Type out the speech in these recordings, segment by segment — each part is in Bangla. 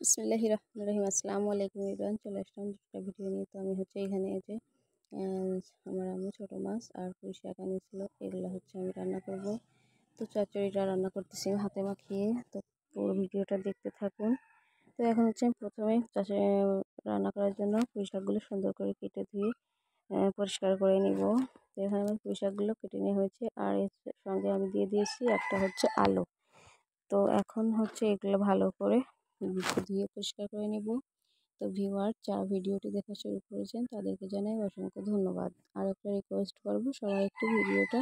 বিসমিল্লাহির রহমানির রহিম। আসসালামু আলাইকুম এভরিওয়ান। চলে আসলাম একটা ভিডিও নিয়ে। তো আমি হচ্ছে এখানে এই যে আমার আম্মু ছোটো মাছ আর পুঁই শাক আনিয়েছিল, এগুলো হচ্ছে আমি রান্না করব। তো চচ্চড়িটা রান্না করতেছি আমি হাতে মাখিয়ে। তো পুরো ভিডিওটা দেখতে থাকুন। তো এখন হচ্ছে আমি প্রথমে রান্না করার জন্য পুঁই শাকগুলো সুন্দর করে কেটে ধুয়ে পরিষ্কার করে নিব। তো এখানে আমার পুঁই শাকগুলো কেটে নেওয়া হয়েছে, আর এর সঙ্গে আমি দিয়ে দিয়েছি একটা হচ্ছে আলু। তো এখন হচ্ছে এগুলো ভালো করে ধুয়ে পরিষ্কার করে নেব। তো ভিউয়ার যারা ভিডিওটি দেখা শুরু করেছেন তাদেরকে জানাই অসংখ্য ধন্যবাদ। আর একটা রিকোয়েস্ট করবো, সবাই একটু ভিডিওটা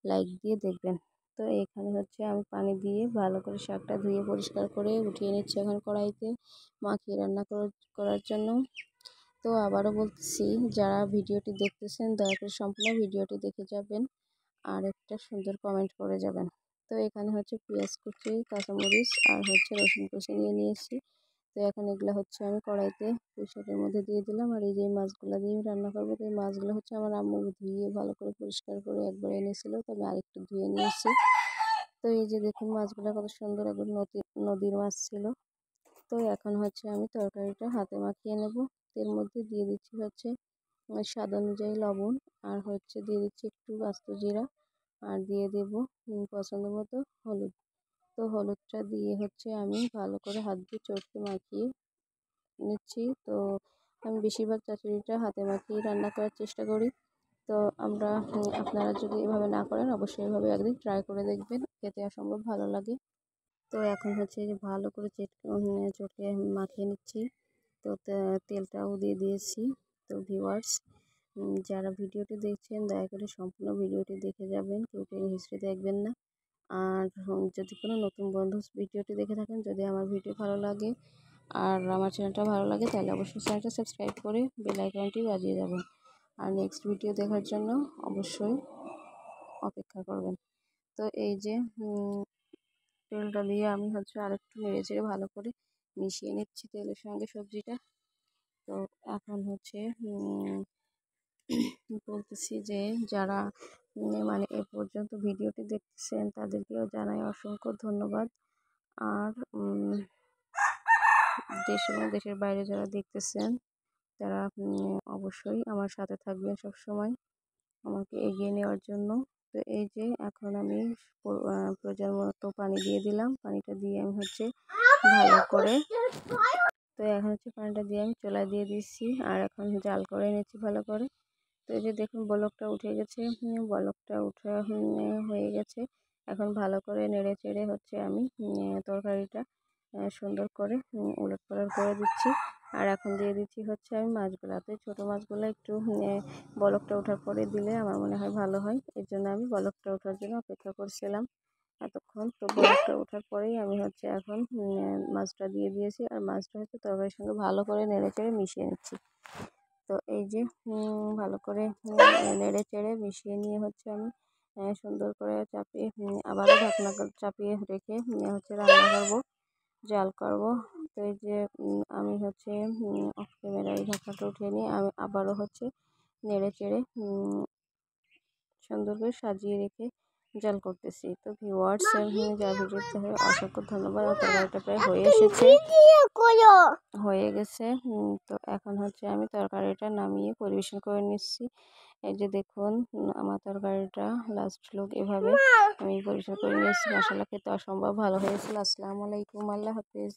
লাইক দিয়ে দেখবেন। তো এখানে হচ্ছে আমি পানি দিয়ে ভালো করে শাকটা ধুয়ে পরিষ্কার করে উঠিয়ে নিচ্ছি এখন কড়াইতে মাখিয়ে রান্না করার জন্য। তো আবারও বলতেছি, যারা ভিডিওটি দেখতেছেন দয়া করে সম্পূর্ণ ভিডিওটি দেখে যাবেন আর একটা সুন্দর কমেন্ট করে যাবেন। তো এখানে হচ্ছে পেঁয়াজ কুচি, কাঁচামরিচ আর হচ্ছে রসুন কুচি নিয়ে নিয়েছি। তো এখন এগুলো হচ্ছে আমি কড়াইতে পুঁই শাকের মধ্যে দিয়ে দিলাম। আর এই যে মাছগুলো দিয়ে রান্না করবো, তো এই মাছগুলো হচ্ছে আমার আম্মু ধুয়ে ভালো করে পরিষ্কার করে একবার এনেছিল, তো আমি আরেকটু ধুয়ে নিয়েছি। তো এই যে দেখুন মাছগুলো কত সুন্দর, একবার নদীর মাছ ছিল। তো এখন হচ্ছে আমি তরকারিটা হাতে মাখিয়ে নেব। এর মধ্যে দিয়ে দিচ্ছি হচ্ছে স্বাদ অনুযায়ী লবণ, আর হচ্ছে দিয়ে দিচ্ছি একটু আস্ত জিরা, আর দিয়ে দেব পছন্দ মতো হলুদ। তো হলুদটা দিয়ে হচ্ছে আমি ভালো করে হাত দিয়ে চটকে মাখিয়ে নিচ্ছি। তো আমি বেশিরভাগ চচ্চড়িটা হাতে মাখিয়ে রান্না করার চেষ্টা করি। তো আপনারা যদি এভাবে না করেন অবশ্যই এভাবে একদিন ট্রাই করে দেখবেন, খেতে অসম্ভব ভালো লাগে। তো এখন হচ্ছে যে ভালো করে চটকে মাখিয়ে নিচ্ছি। তো তেলটাও দিয়ে দিয়েছি। তো ভিউয়ার্স, যারা ভিডিওটি দেখছেন দয়া করে সম্পূর্ণ ভিডিওটি দেখে যাবেন, কেউ টেনে হিস্ট্রি দেখবেন না। আর যদি কোনো নতুন বন্ধু ভিডিওটি দেখে থাকেন, যদি আমার ভিডিও ভালো লাগে আর আমার চ্যানেলটা ভালো লাগে, তাহলে অবশ্যই চ্যানেলটা সাবস্ক্রাইব করে বেল আইকনটি বাজিয়ে যাবেন। আর নেক্সট ভিডিও দেখার জন্য অবশ্যই অপেক্ষা করবেন। তো এই যে তেলটা দিয়ে আমি হচ্ছে আরেকটু নেড়ে চেড়ে ভালো করে মিশিয়ে নিচ্ছি তেলের সঙ্গে সবজিটা। তো এখন হচ্ছে বলতেছি যে যারা মানে এ পর্যন্ত ভিডিওটি দেখতেছেন তাদেরকেও জানাই অসংখ্য ধন্যবাদ। আর দেশ এবং দেশের বাইরে যারা দেখতেছেন তারা অবশ্যই আমার সাথে থাকবেন সব সময় আমাকে এগিয়ে নেওয়ার জন্য। তো এই যে এখন আমি প্রয়োজন মতো পানি দিয়ে দিলাম। পানিটা দিয়ে আমি হচ্ছে ভালো করে, তো এখন হচ্ছে পানিটা দিয়ে আমি চুলায় দিয়ে দিচ্ছি, আর এখন জাল করে নিচ্ছি ভালো করে। তো এই যে দেখুন বলকটা উঠে গেছে, বলকটা উঠে হয়ে গেছে। এখন ভালো করে নেড়ে চেড়ে হচ্ছে আমি তরকারিটা সুন্দর করে উলটপালট করে দিচ্ছি। আর এখন দিয়ে দিচ্ছি হচ্ছে আমি মাছগুলো। তো ছোটো মাছগুলো একটু বলকটা ওঠার পরে দিলে আমার মনে হয় ভালো হয়, এর জন্য আমি বলকটা ওঠার জন্য অপেক্ষা করছিলাম এতক্ষণ। তো বলকটা ওঠার পরেই আমি হচ্ছে এখন মাছটা দিয়ে দিয়েছি, আর মাছটা হচ্ছে তরকারির সঙ্গে ভালো করে নেড়ে চেড়ে মিশিয়ে নিচ্ছি। তো এই যে ভালো করে নেড়ে চেড়ে মিশিয়ে নিয়ে হচ্ছে আমি সুন্দর করে চাপিয়ে আবারও ঢাকনা চাপিয়ে রেখে হচ্ছে রান্না করবো, জাল করব। তো এই যে আমি হচ্ছে অফ ক্যামেরায় ঢাকনাটা উঠিয়ে নিয়ে আমি আবারও হচ্ছে নেড়ে চেড়ে সুন্দর করে সাজিয়ে রেখে জাল করতেছি। তো ভিউয়ার্স, যা ভিডিও দেখে অসংখ্য ধন্যবাদ। আর তরকারিটা প্রায় হয়ে গেছে। তো এখন হচ্ছে আমি তরকারিটা নামিয়ে পরিবেশন করে নিচ্ছি। এই যে দেখুন আমার তরকারিটা লাস্ট লুক এভাবে আমি পরিবেশন করে নিয়েছি। মশলা খেতে অসম্ভব ভালো হয়েছিল। আসসালামু আলাইকুম, আল্লাহ হাফিজ।